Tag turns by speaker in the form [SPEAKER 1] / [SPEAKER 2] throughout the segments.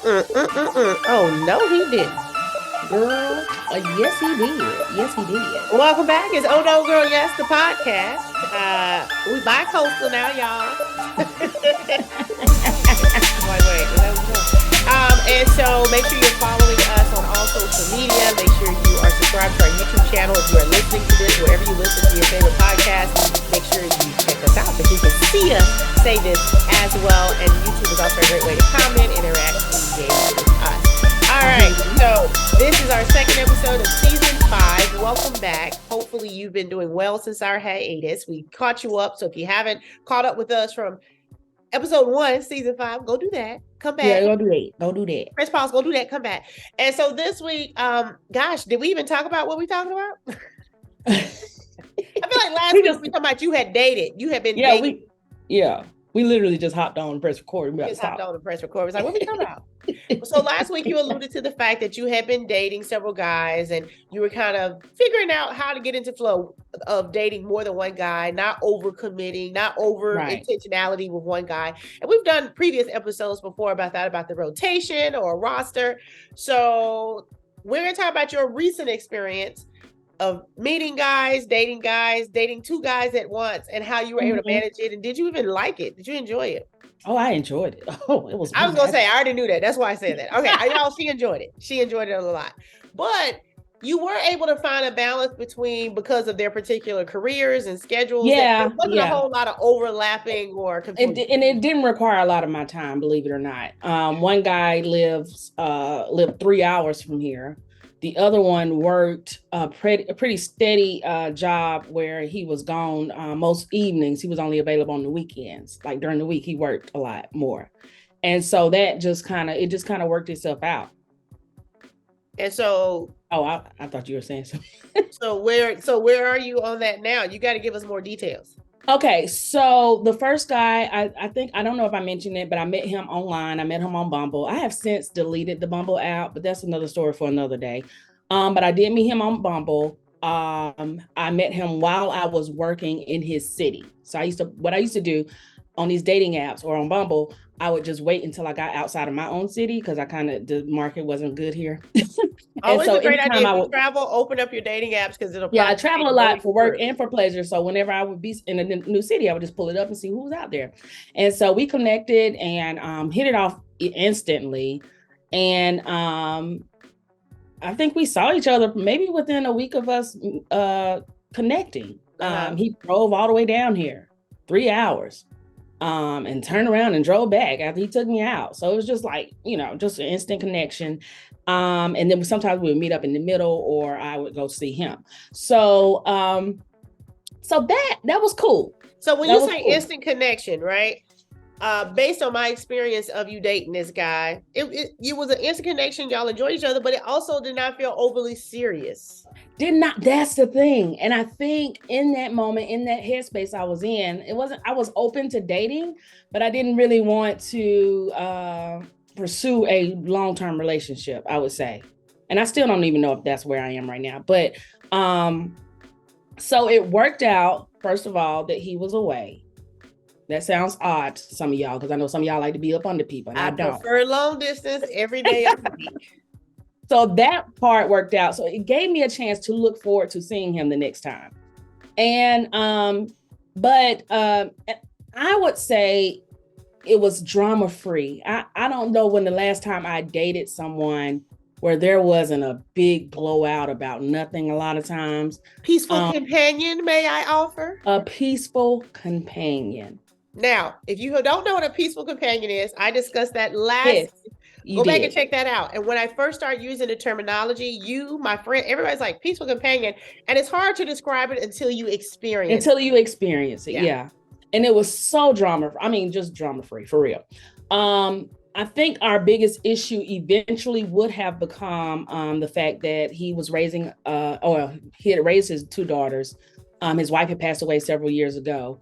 [SPEAKER 1] Oh, no, he didn't.
[SPEAKER 2] Girl, yes he did. Yes he did.
[SPEAKER 1] Welcome back. It's Oh No Girl Yes, the podcast. We bi-coastal now, y'all. Wait. And so make sure you're following us on all social media. Make sure you are subscribed to our YouTube channel. If you are listening to this, wherever you listen to your favorite podcast, make sure you check us out because you can see us say this as well. And YouTube is also a great way to comment, interact, engage with us. All right, so this is our second episode of season 5. Welcome back. Hopefully you've been doing well since our hiatus. We caught you up. So if you haven't caught up with us from episode 1, season 5, go do that. Come back.
[SPEAKER 2] Yeah, go do that. Go do that.
[SPEAKER 1] Press pause, go do that, come back. And so this week, gosh, did we even talk about what we talking about? I feel like last week we talked about you had dated. You had been dating.
[SPEAKER 2] We literally just hopped on and pressed record.
[SPEAKER 1] We just hopped on and pressed record. It's like, what are we talking about? So last week you alluded to the fact that you had been dating several guys and you were kind of figuring out how to get into flow of dating more than one guy, not over committing, not over intentionality with one guy. And we've done previous episodes before about that, about the rotation or roster. So we're going to talk about your recent experience of meeting guys, dating 2 guys at once, and how you were able to manage it. And did you even like it? Did you enjoy it?
[SPEAKER 2] Oh, I enjoyed it. Oh, it was.
[SPEAKER 1] I was gonna say, I already knew that. That's why I said that. Okay, y'all, she enjoyed it. She enjoyed it a lot. But you were able to find a balance between, because of their particular careers and schedules.
[SPEAKER 2] Yeah,
[SPEAKER 1] there wasn't a whole lot of overlapping or confusion.
[SPEAKER 2] And it didn't require a lot of my time, believe it or not. One guy lived 3 hours from here. The other one worked a pretty steady job where he was gone most evenings. He was only available on the weekends. Like during the week, he worked a lot more. And so that just kind of worked itself out.
[SPEAKER 1] And so,
[SPEAKER 2] I thought you were saying something.
[SPEAKER 1] So where are you on that now? You got to give us more details.
[SPEAKER 2] Okay, so the first guy, I don't know if I mentioned it, but I met him online. I met him on Bumble. I have since deleted the Bumble app, but that's another story for another day. But I did meet him on Bumble. I met him while I was working in his city. So what I used to do on these dating apps or on Bumble, I would just wait until I got outside of my own city because the market wasn't good here.
[SPEAKER 1] It's a great idea. If you travel, open up your dating apps because it'll.
[SPEAKER 2] Yeah, I travel a lot for work and for pleasure. So whenever I would be in a new city, I would just pull it up and see who was out there. And so we connected and hit it off instantly. And I think we saw each other maybe within a week of us connecting. He drove all the way down here, 3 hours. And turned around and drove back after he took me out. So it was just like, just an instant connection. And then sometimes we would meet up in the middle or I would go see him. So that was cool.
[SPEAKER 1] So when you say instant connection, right? Based on my experience of you dating this guy, it was an instant connection. Y'all enjoyed each other, but it also did not feel overly serious.
[SPEAKER 2] That's the thing. And I think in that moment, in that headspace I was in, I was open to dating, but I didn't really want to pursue a long-term relationship, I would say. And I still don't even know if that's where I am right now. But so it worked out, first of all, that he was away. That sounds odd to some of y'all, because I know some of y'all like to be up under people. And I don't.
[SPEAKER 1] Prefer long distance every day of the week.
[SPEAKER 2] So that part worked out. So it gave me a chance to look forward to seeing him the next time. And, but I would say it was drama free. I don't know when the last time I dated someone where there wasn't a big blowout about nothing a lot of times.
[SPEAKER 1] Peaceful companion, may I offer?
[SPEAKER 2] A peaceful companion.
[SPEAKER 1] Now, if you don't know what a peaceful companion is, I discussed that last. Yes. Go back and check that out. And when I first started using the terminology, my friend, everybody's like peaceful companion. And it's hard to describe it until you experience
[SPEAKER 2] it. Yeah. And it was so just drama free for real. I think our biggest issue eventually would have become the fact that he was he had raised his 2 daughters. His wife had passed away several years ago.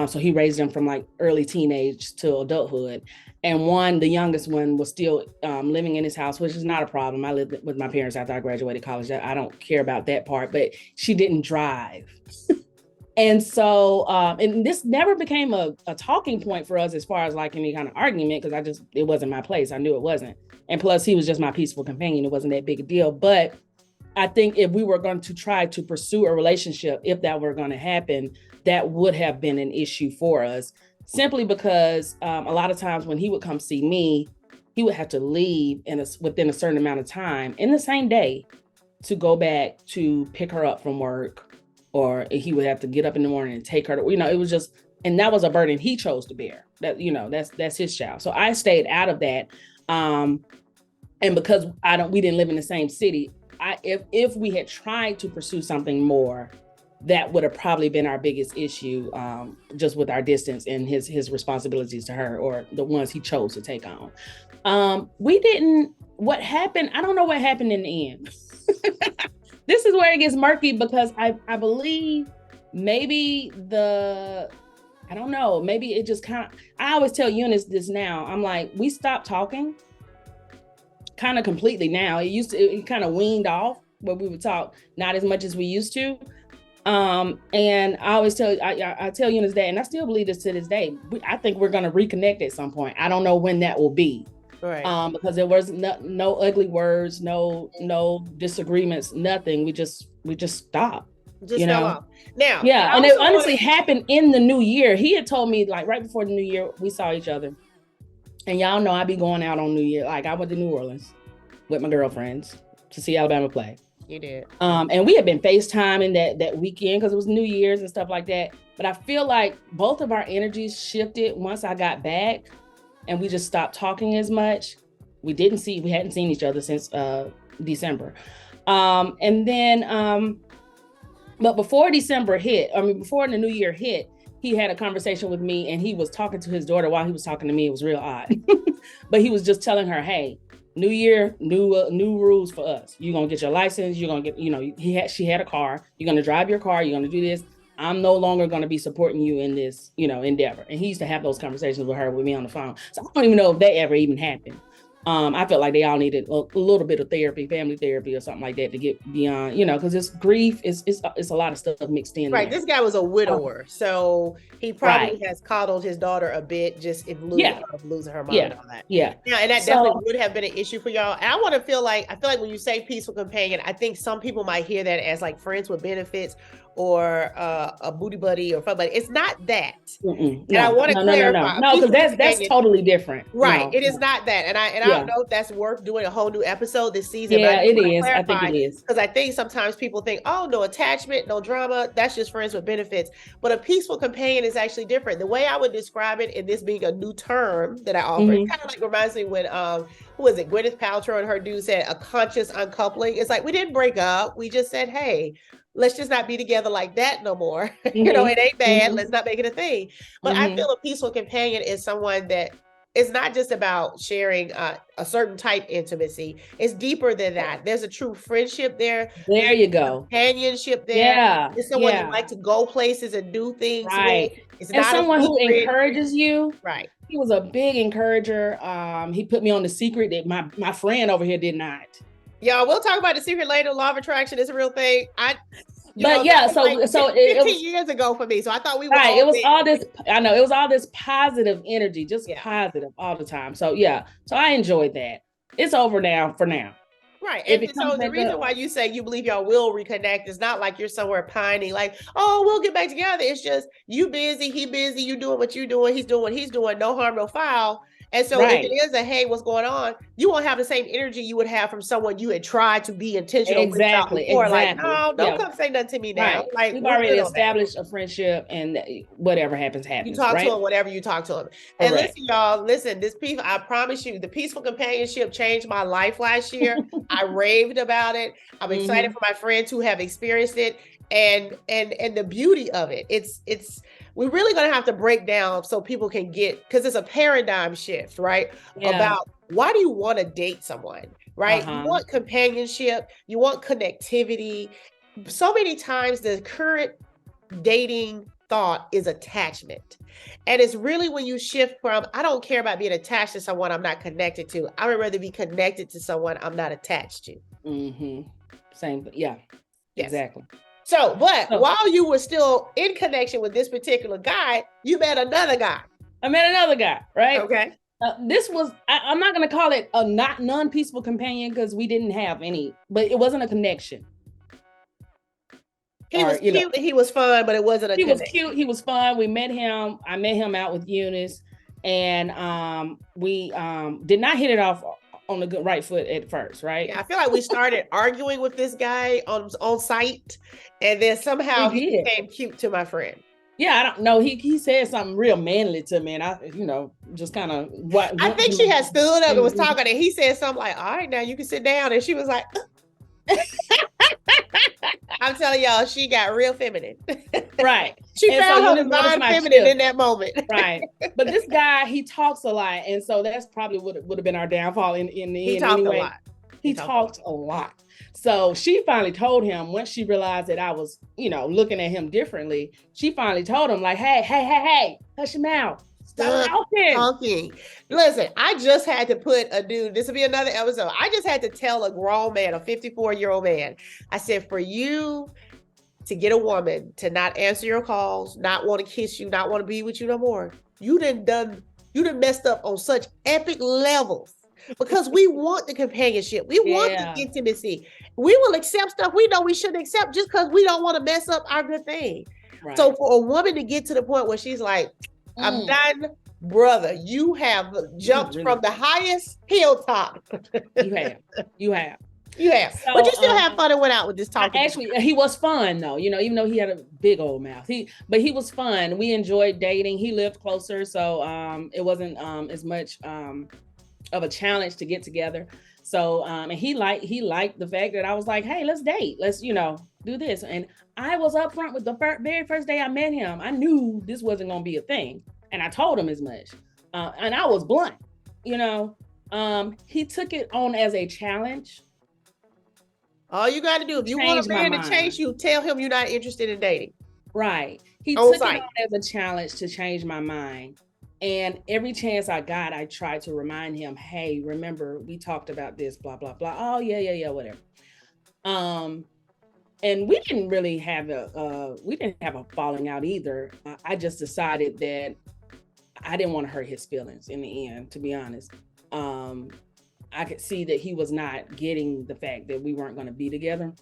[SPEAKER 2] So he raised them from like early teenage to adulthood. And the youngest one was still living in his house, which is not a problem. I lived with my parents after I graduated college. I don't care about that part, but she didn't drive. And so, and this never became a talking point for us as far as like any kind of argument, because it wasn't my place. I knew it wasn't. And plus, he was just my peaceful companion. It wasn't that big a deal. But I think if we were going to try to pursue a relationship, if that were going to happen, that would have been an issue for us, simply because a lot of times when he would come see me, he would have to leave within a certain amount of time in the same day to go back to pick her up from work. Or he would have to get up in the morning and take her to, it was just, and that was a burden he chose to bear. That, that's his child. So I stayed out of that. And because we didn't live in the same city, if we had tried to pursue something more, that would have probably been our biggest issue, just with our distance and his responsibilities to her, or the ones he chose to take on. What happened? I don't know what happened in the end. This is where it gets murky, because I believe maybe I don't know, maybe it just kind of, I always tell Eunice this now, I'm like, we stopped talking kind of completely now. It kind of weaned off, where we would talk not as much as we used to. And I always tell Eunice that, and I still believe this to this day. I think we're going to reconnect at some point. I don't know when that will be. Right. Because there was no ugly words, no disagreements, nothing. We just stopped.
[SPEAKER 1] Just fell off. Now,
[SPEAKER 2] yeah, and it honestly happened in the new year. He had told me, like, right before the new year, we saw each other. And y'all know I be going out on New Year. Like, I went to New Orleans with my girlfriends to see Alabama play.
[SPEAKER 1] You did.
[SPEAKER 2] And we had been FaceTiming that weekend because it was New Year's and stuff like that. But I feel like both of our energies shifted once I got back. And we just stopped talking as much. We hadn't seen each other since December. And then, but before December hit, before the new year hit, he had a conversation with me, and he was talking to his daughter while he was talking to me. It was real odd. But he was just telling her, hey, new year, new rules for us. You're going to get your license. You're going to get, she had a car. You're going to drive your car. You're going to do this. I'm no longer going to be supporting you in this, endeavor. And he used to have those conversations with me on the phone. So I don't even know if that ever even happened. I felt like they all needed a little bit of therapy, family therapy or something like that to get beyond, because it's grief, it's a lot of stuff mixed in.
[SPEAKER 1] Right. There. This guy was a widower. So he probably has coddled his daughter a bit, just in lieu of losing her mom and all that.
[SPEAKER 2] Yeah.
[SPEAKER 1] Yeah. And that definitely would have been an issue for y'all. And I feel like when you say peaceful companion, I think some people might hear that as like friends with benefits, or a booty buddy or fun buddy. It's not that. And I want to clarify.
[SPEAKER 2] No, because that's totally different.
[SPEAKER 1] Right. It is not that. And I don't know if that's worth doing a whole new episode this season.
[SPEAKER 2] Yeah, it is. I think it is.
[SPEAKER 1] Because I think sometimes people think, oh, no attachment, no drama. That's just friends with benefits. But a peaceful companion is actually different. The way I would describe it, and this being a new term that I offer, it kind of like reminds me when, who was it? Gwyneth Paltrow and her dude said a conscious uncoupling. It's like, we didn't break up. We just said, hey, let's just not be together like that no more. It ain't bad. Let's not make it a thing. But I feel a peaceful companion is someone that is not just about sharing a certain type intimacy. It's deeper than that. There's a true friendship there.
[SPEAKER 2] There you go.
[SPEAKER 1] Companionship there. Yeah. It's someone you like to go places and do things with. It's not
[SPEAKER 2] someone who encourages you.
[SPEAKER 1] Right.
[SPEAKER 2] He was a big encourager. He put me on The Secret that my friend over here did not.
[SPEAKER 1] Y'all, we'll talk about The Secret later. Law of attraction is a real thing.
[SPEAKER 2] So
[SPEAKER 1] 15 years ago for me. So I thought we were
[SPEAKER 2] it was all this. I know it was all this positive energy, just positive all the time. So so I enjoyed that. It's over now for now.
[SPEAKER 1] Right. And so the reason why you say you believe y'all will reconnect is not like you're somewhere pining, like, oh, we'll get back together. It's just you busy, he busy, you doing what you doing, he's doing what he's doing, no harm, no foul. And so if it is a, hey, what's going on? You won't have the same energy you would have from someone you had tried to be intentional with before. Like, no, don't come say nothing to me now.
[SPEAKER 2] Right.
[SPEAKER 1] Like,
[SPEAKER 2] we've already established a friendship, and whatever happens.
[SPEAKER 1] You talk to him, whatever you talk to him. And listen, y'all, this piece, I promise you, the peaceful companionship changed my life last year. I raved about it. I'm excited for my friends who have experienced it. And the beauty of it, we're really going to have to break down so people can get, because it's a paradigm shift, right? About why do you want to date someone, right? You want companionship, you want connectivity. So many times the current dating thought is attachment. And it's really when you shift from, I don't care about being attached to someone I'm not connected to. I would rather be connected to someone I'm not attached to.
[SPEAKER 2] Same, yeah, yes. Exactly.
[SPEAKER 1] So, but while you were still in connection with this particular guy, you met another guy.
[SPEAKER 2] I met another guy, right?
[SPEAKER 1] Okay.
[SPEAKER 2] This was, I'm not going to call it a non-peaceful companion because we didn't have any, but it wasn't a connection.
[SPEAKER 1] He was cute and he was fun, but it wasn't a connection.
[SPEAKER 2] He was cute. He was fun. We met him. I met him out with Eunice, and we did not hit it off on the good right foot at first, right?
[SPEAKER 1] Yeah, I feel like we started arguing with this guy on site, and then somehow he became cute to my friend.
[SPEAKER 2] Yeah, I don't know. He said something real manly to me, and I, just kind of what.
[SPEAKER 1] I think she had stood up and was talking, and he said something like, "All right, now you can sit down," and she was like, I'm telling y'all, she got real feminine.
[SPEAKER 2] Right.
[SPEAKER 1] She found her divine feminine in that moment.
[SPEAKER 2] Right. But this guy, he talks a lot, and so that's probably what would have been our downfall in the end.
[SPEAKER 1] He talked a lot.
[SPEAKER 2] He talked a lot. So she finally told him, once she realized that I was, looking at him differently, she finally told him, like, hey, hush your mouth. Stop
[SPEAKER 1] talking. Listen, I just had to put a dude, this will be another episode. I just had to tell a grown man, a 54-year-old man, I said, for you to get a woman to not answer your calls, not want to kiss you, not want to be with you no more, you done messed up on such epic levels. Because we want the companionship. We want the intimacy. We will accept stuff we know we shouldn't accept just because we don't want to mess up our good thing. Right. So for a woman to get to the point where she's like, I'm done, brother, you have jumped from the highest hilltop.
[SPEAKER 2] You have.
[SPEAKER 1] So, but you still have fun and went out with this talk.
[SPEAKER 2] Actually, he was fun though, even though he had a big old mouth. But he was fun. We enjoyed dating. He lived closer, so it wasn't as much of a challenge to get together. So and he liked the fact that I was like, hey, let's date. Let's, do this. And I was upfront with the very first day I met him. I knew this wasn't going to be a thing. And I told him as much. And I was blunt, he took it on as a challenge.
[SPEAKER 1] All you got to do, if you want a man to chase you, tell him you're not interested in dating.
[SPEAKER 2] Right. He took it on as a challenge to change my mind. And every chance I got, I tried to remind him, hey, remember, we talked about this, blah, blah, blah. Oh, yeah, whatever. And we didn't really have a falling out either. I just decided that I didn't want to hurt his feelings in the end, to be honest. I could see that he was not getting the fact that we weren't going to be together.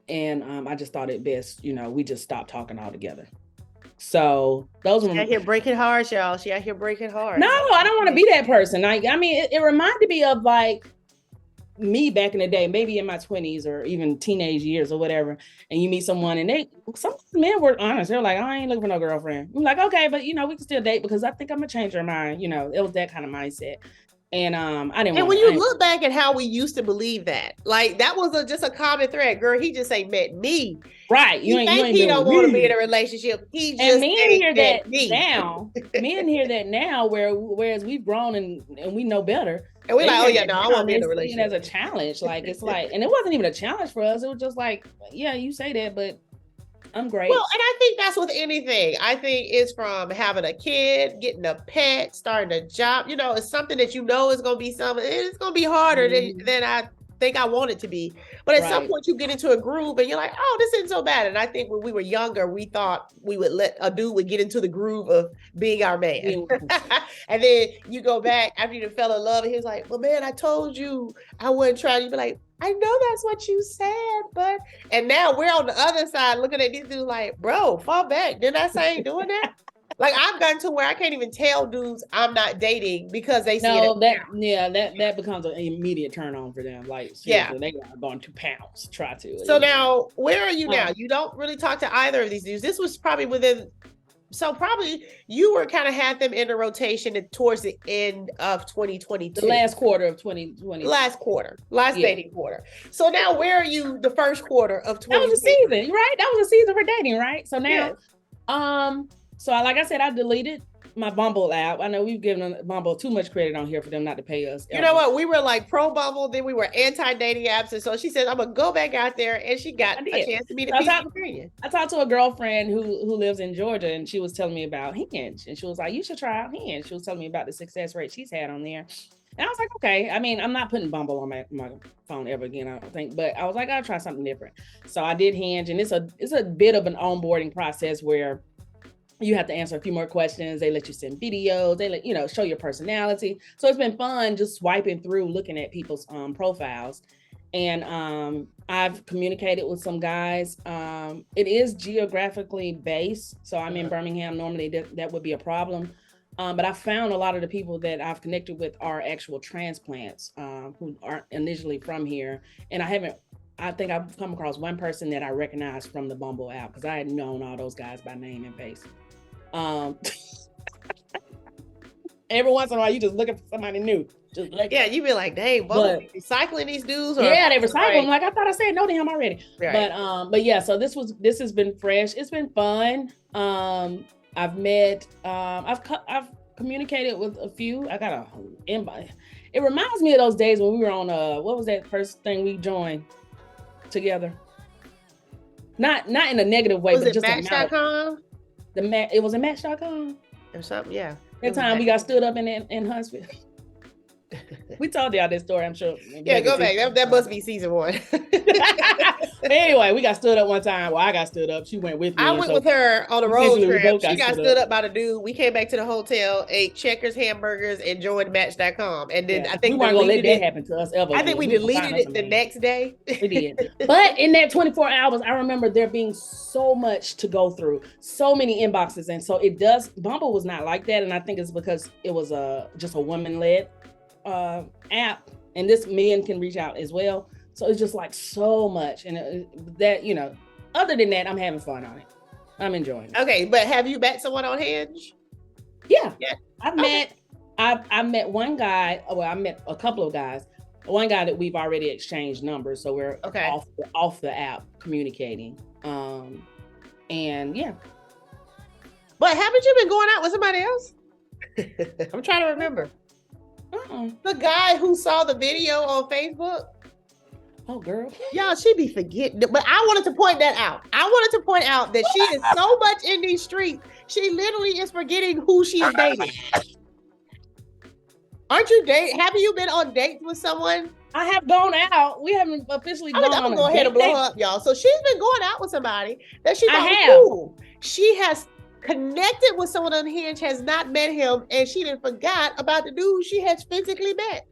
[SPEAKER 2] And I just thought it best, we just stopped talking altogether. So those were
[SPEAKER 1] out here breaking hearts, y'all. She out here breaking hearts.
[SPEAKER 2] No, I don't want to be that person. I mean, it reminded me of like me back in the day, maybe in my 20s or even teenage years or whatever. And you meet someone and some men were honest. They're like, I ain't looking for no girlfriend. I'm like, okay, but we can still date because I think I'm gonna change her mind. It was that kind of mindset. And I didn't.
[SPEAKER 1] And when you look back at how we used to believe that, like that was just a common thread. Girl, he just ain't met me.
[SPEAKER 2] Right.
[SPEAKER 1] You think he don't want to be in a relationship. He just
[SPEAKER 2] men hear that now. Men hear that now, whereas we've grown and we know better.
[SPEAKER 1] And we're like, oh yeah, no, I want to be in a relationship.
[SPEAKER 2] As a challenge, like it's like, and it wasn't even a challenge for us. It was just like, yeah, you say that, but I'm great.
[SPEAKER 1] Well, and I think that's with anything. I think it's from having a kid, getting a pet, starting a job. It's something that is going to be something. It's going to be harder than I think I want it to be. But at some point you get into a groove and you're like, oh, this isn't so bad. And I think when we were younger, we thought we would let a dude would get into the groove of being our man. And then you go back after you fell in love and he was like, well, man, I told you I wouldn't try. You'd be like, I know that's what you said, but, and now we're on the other side looking at these dudes like, bro, fall back. Didn't I say I ain't doing that? Like I've gotten to where I can't even tell dudes I'm not dating because they see it.
[SPEAKER 2] That becomes an immediate turn on for them. Like, seriously, they got gone 2 pounds. Try to.
[SPEAKER 1] So now, where are you now? You don't really talk to either of these dudes. This was probably probably you were kind of had them in the rotation towards the end of 2022.
[SPEAKER 2] The last quarter of 2020.
[SPEAKER 1] Last dating quarter. So now where are you the first quarter of 2020?
[SPEAKER 2] That was a season, right? That was a season for dating, right? So now, so like I said, I deleted my Bumble app. I know we've given Bumble too much credit on here for them not to pay us.
[SPEAKER 1] You know what? We were like pro Bumble, then we were anti-dating apps. And so she said, I'm going to go back out there. And she got a chance to meet a companion.
[SPEAKER 2] I talked to a girlfriend who lives in Georgia and she was telling me about Hinge. And she was like, you should try out Hinge. She was telling me about the success rate she's had on there. And I was like, okay. I mean, I'm not putting Bumble on my phone ever again, I don't think. But I was like, I'll try something different. So I did Hinge, and it's a bit of an onboarding process where you have to answer a few more questions. They let you send videos. They let show your personality. So it's been fun just swiping through, looking at people's profiles. And I've communicated with some guys. It is geographically based. So I'm in Birmingham. Normally that would be a problem. But I found a lot of the people that I've connected with are actual transplants who aren't initially from here. And I think I've come across one person that I recognized from the Bumble app because I had known all those guys by name and face. Every once in a while, you just looking for somebody new.
[SPEAKER 1] You be like, dang, Bumble recycling these dudes?
[SPEAKER 2] Yeah, they recycle them. Like I thought I said no to him already. Right. But yeah, so this has been fresh. It's been fun. I've met, I've communicated with a few. I got a invite. It reminds me of those days when we were on what was that first thing we joined together? Not in a negative way, but just
[SPEAKER 1] Match.com?
[SPEAKER 2] It was a Match.com
[SPEAKER 1] or something, yeah.
[SPEAKER 2] That time we got stood up in Huntsville. We told y'all this story, I'm sure.
[SPEAKER 1] Yeah, go back. That must be season 1.
[SPEAKER 2] But anyway, we got stood up one time. Well, I got stood up. She went with me.
[SPEAKER 1] I went with her on a road trip. She got stood up by the dude. We came back to the hotel, ate Checkers hamburgers, and joined Match.com. And then I think
[SPEAKER 2] we weren't gonna let that happen to us ever.
[SPEAKER 1] I think we deleted it the next day.
[SPEAKER 2] We did. But in that 24 hours, I remember there being so much to go through, so many inboxes. And so Bumble was not like that. And I think it's because it was just a woman-led app, and this men can reach out as well. So it's just like so much, and other than that, I'm having fun on it. I'm enjoying it.
[SPEAKER 1] Okay, but have you met someone on Hinge?
[SPEAKER 2] Yeah. I've met one guy. Well, I met a couple of guys. One guy that we've already exchanged numbers, so we're off the app communicating. And yeah.
[SPEAKER 1] But haven't you been going out with somebody else? I'm trying to remember. The guy who saw the video on Facebook.
[SPEAKER 2] Oh, girl.
[SPEAKER 1] Y'all, she be forgetting. But I wanted to point that out. I wanted to point out that she is so much in these streets. She literally is forgetting who she is dating. Aren't you dating? Have you been on dates with someone?
[SPEAKER 2] I have gone out. We haven't officially gone on. I'm
[SPEAKER 1] gonna go ahead and blow her up, y'all. So she's been going out with somebody that she thought was cool. She has connected with someone on Hinge, has not met him, and she didn't forgot about the dude she has physically met.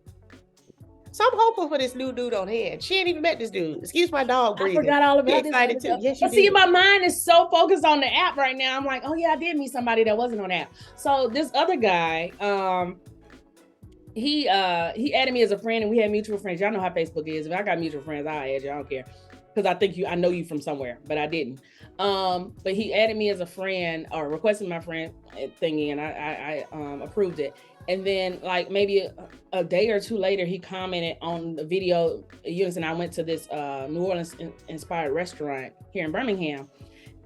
[SPEAKER 1] So I'm hopeful for this new dude on Hinge. She ain't even met this dude. Excuse my dog breathing.
[SPEAKER 2] I forgot all about
[SPEAKER 1] this. Too. Yes, you
[SPEAKER 2] see, my mind is so focused on the app right now. I'm like, oh yeah, I did meet somebody that wasn't on the app. So this other guy, he added me as a friend, and we had mutual friends. Y'all know how Facebook is. If I got mutual friends, I'll add you. I don't care. Because I know you from somewhere, but I didn't. But he added me as a friend, or requested my friend thingy, and I approved it. And then like maybe a day or two later, he commented on the video. Eunice and I went to this New Orleans inspired restaurant here in Birmingham,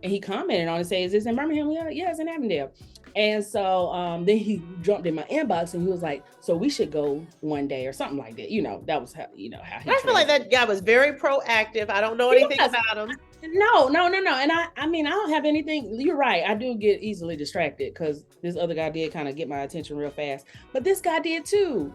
[SPEAKER 2] and he commented on it, say, "Is this in Birmingham?" Yeah, it's in Avondale. And so then he jumped in my inbox and he was like, "So we should go one day," or something like that. That was how he.
[SPEAKER 1] I feel like that guy was very proactive. I don't know anything about him.
[SPEAKER 2] No. And I mean, I don't have anything. You're right. I do get easily distracted because this other guy did kind of get my attention real fast. But this guy did too.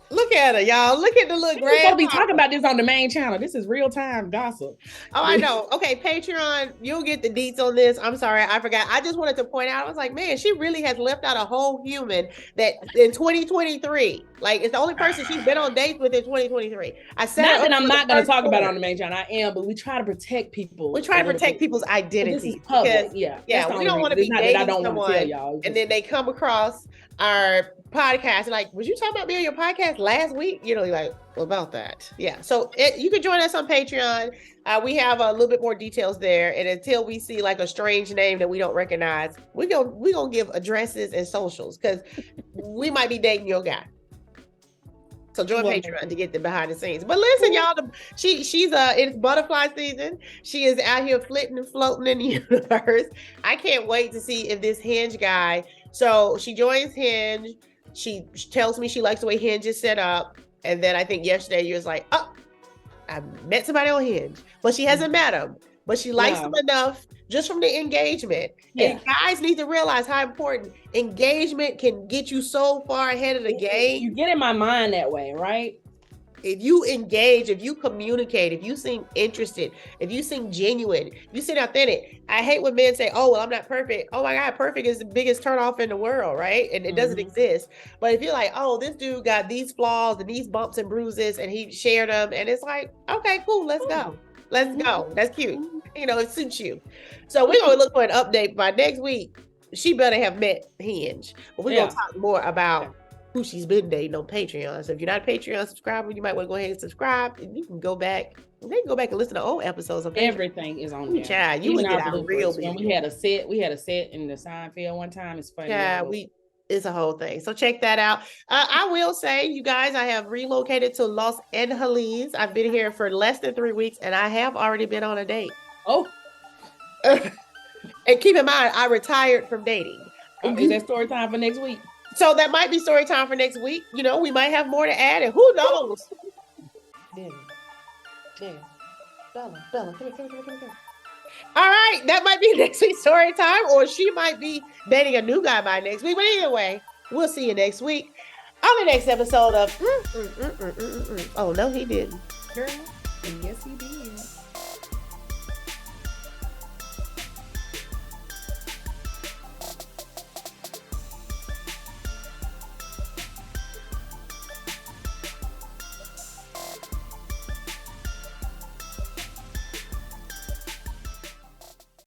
[SPEAKER 1] Look at her, y'all. Look at the little
[SPEAKER 2] grandma. We're supposed to be talking about this on the main channel. This is real time gossip.
[SPEAKER 1] Oh, I know. Okay, Patreon, you'll get the deets on this. I'm sorry, I forgot. I just wanted to point out, I was like, man, she really has left out a whole human that in 2023, like it's the only person she's been on dates with in 2023. I said
[SPEAKER 2] not that I'm not going to talk about it on the main channel. I am, but we try to protect people.
[SPEAKER 1] We try to protect people's identity.
[SPEAKER 2] This is public. Yeah,
[SPEAKER 1] we don't want to be dating someone and then they come across our podcast like, was you talking about me on your podcast last week? Like, what about that? Yeah. So you can join us on Patreon. We have a little bit more details there. And until we see like a strange name that we don't recognize, we're gonna give addresses and socials because we might be dating your guy. So join Patreon to get the behind the scenes. But listen, y'all, she's it's butterfly season. She is out here flitting and floating in the universe. I can't wait to see if this Hinge guy. So she joins Hinge. She tells me she likes the way Hinge is set up. And then I think yesterday you was like, oh, I met somebody on Hinge. But she hasn't met him. But she likes him enough just from the engagement.
[SPEAKER 2] Yeah.
[SPEAKER 1] And guys need to realize how important engagement can get you so far ahead of the game.
[SPEAKER 2] You get in my mind that way, right?
[SPEAKER 1] If you engage, if you communicate, if you seem interested, if you seem genuine, if you seem authentic. I hate when men say, oh, well, I'm not perfect. Oh my God, perfect is the biggest turnoff in the world, right? And it doesn't exist. But if you're like, oh, this dude got these flaws and these bumps and bruises and he shared them, and it's like, okay, cool, let's go. Let's go. That's cute. You know, it suits you. So we're going to look for an update by next week. She better have met Hinge. But we're going to talk more about who she's been dating on Patreon. So if you're not a Patreon subscriber, you might want to go ahead and subscribe, and you can go back. They can go back and listen to old episodes of Patreon.
[SPEAKER 2] Everything is on there.
[SPEAKER 1] Child, you would get our real.
[SPEAKER 2] When we had a set in the Seinfeld one time. It's funny.
[SPEAKER 1] Yeah, it's a whole thing. So check that out. I will say, you guys, I have relocated to Los Angeles. I've been here for less than 3 weeks, and I have already been on a date.
[SPEAKER 2] Oh.
[SPEAKER 1] And keep in mind, I retired from dating.
[SPEAKER 2] Is that story time for next week?
[SPEAKER 1] So that might be story time for next week. You know, we might have more to add, and who knows? Bella, come here. All right, that might be next week's story time, or she might be dating a new guy by next week. But either way, we'll see you next week on the next episode of Oh, no, he didn't.
[SPEAKER 2] Girl, yes, he did.